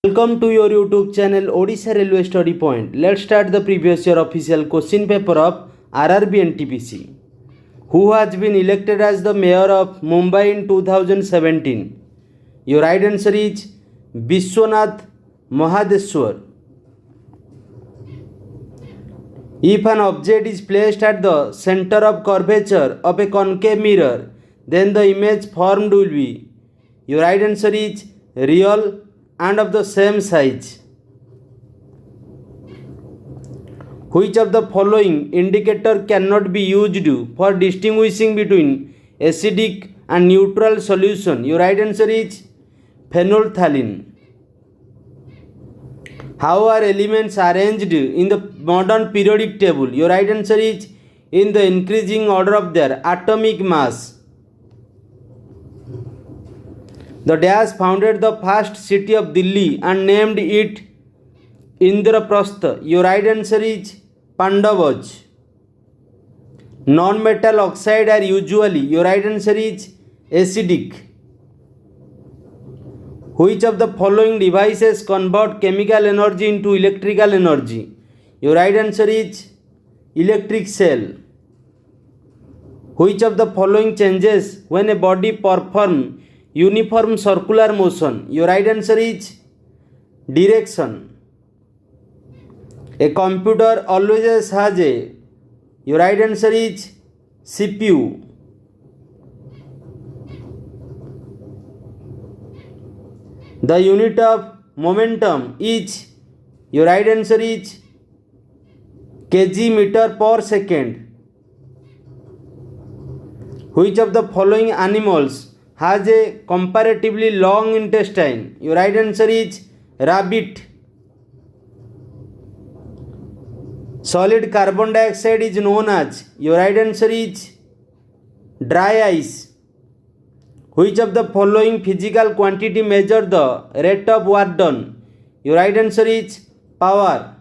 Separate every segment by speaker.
Speaker 1: Welcome to your YouTube channel Odisha Railway Study Point. Let's start the previous year official question paper of RRB NTPC. Who has been elected as the mayor of Mumbai in 2017? Your right answer is Vishwanath Mahadeshwar. If an object is placed at the center of curvature of a concave mirror, then the image formed will be. Your right answer is real and of the same size. Which of the following indicator cannot be used for distinguishing between acidic and neutral solution? Your right answer is phenolphthalein. How are elements arranged in the modern periodic table? Your right answer is in the increasing order of their atomic mass. The Dash founded the first city of Delhi and named it Indraprastha. Your right answer is Pandavas. Non-metal oxide are usually, your right answer is acidic. Which of the following devices convert chemical energy into electrical energy? Your right answer is electric cell. Which of the following changes when a body performs uniform circular motion? Your right answer is direction. A computer always has a, your right answer is CPU. The unit of momentum is, your right answer is kg meter per second. Which of the following animals has a comparatively long intestine? Your right answer is rabbit. Solid carbon dioxide is known as, your right answer is dry ice. Which of the following physical quantity measure the rate of work done? Your right answer is power.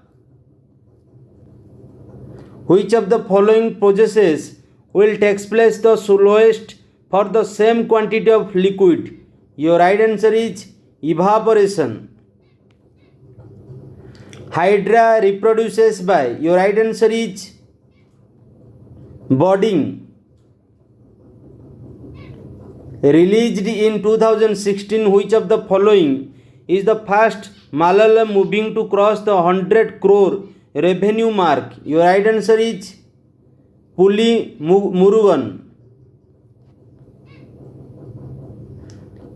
Speaker 1: Which of the following processes will take place the slowest for the same quantity of liquid? Your right answer is evaporation. Hydra reproduces by, your right answer is budding. Released in 2016, which of the following is the first Malayalam movie to cross the 100 crore revenue mark? Your right answer is Puli Murugan.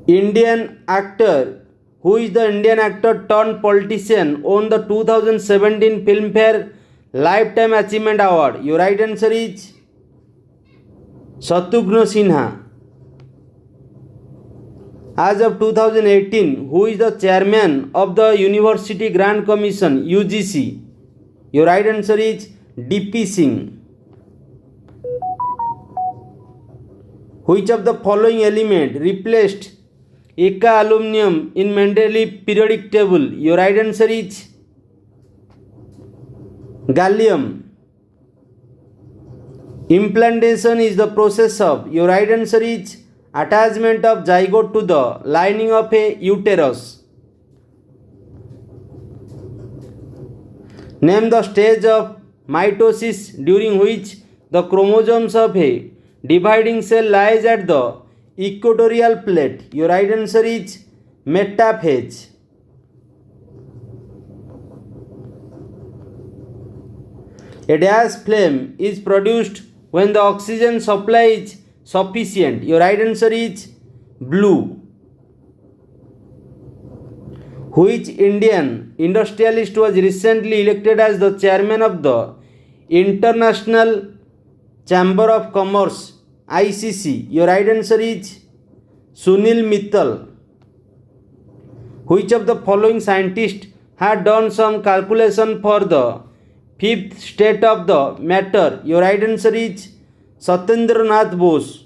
Speaker 1: Indian actor. Who is the Indian actor turned politician won the 2017 Filmfare Lifetime Achievement Award? Your right answer is Shatrughan Sinha. As of 2018, who is the chairman of the University Grant Commission UGC? Your right answer is DP Singh. Which of the following element replaced Eka aluminum in Mendeleev periodic table? Your right answer is gallium. Implantation is the process of, your right answer is attachment of zygote to the lining of a uterus. Name the stage of mitosis during which the chromosomes of a dividing cell lies at the equatorial plate. Your right answer is metaphase. A dash flame is produced when the oxygen supply is sufficient. Your right answer is blue. Which Indian industrialist was recently elected as the chairman of the International Chamber of Commerce ICC? Your right answer is Sunil Mittal. Which of the following scientists had done some calculation for the fifth state of the matter? Your right answer is Satyendra Nath Bose.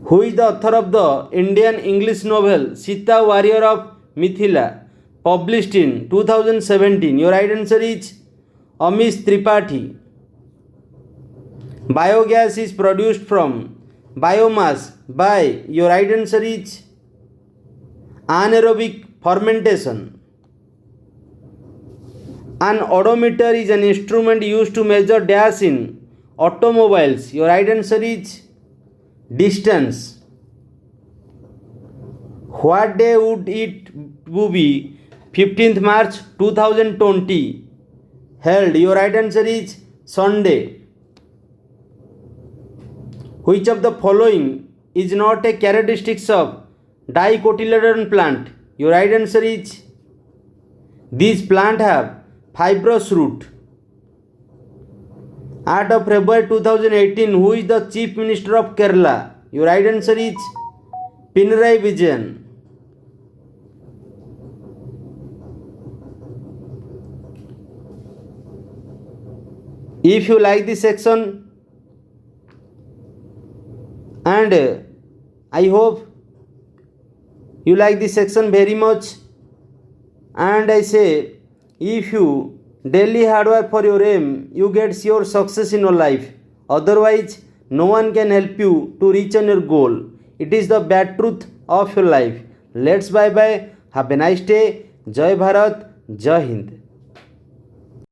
Speaker 1: Who is the author of the Indian English novel Sita Warrior of Mithila, published in 2017? Your right answer is Amish Tripathi. Biogas is produced from biomass by, your right answer is anaerobic fermentation. An odometer is an instrument used to measure dash in automobiles. Your right answer is distance. What day would it be 15th March 2020 held? Your right answer is Sunday. Which of the following is not a characteristic of dicotyledon plant? Your right answer is these plants have fibrous root. At of February 2018, who is the Chief Minister of Kerala? Your right answer is Pinarayi Vijayan. If you like this section, and I hope you like this section very much, and I say if you daily hard work for your aim, you get sure success in your life. Otherwise no one can help you to reach on your goal. It is the bad truth of your life. Let's bye bye. Have a nice day. Jai Bharat. Jai Hind.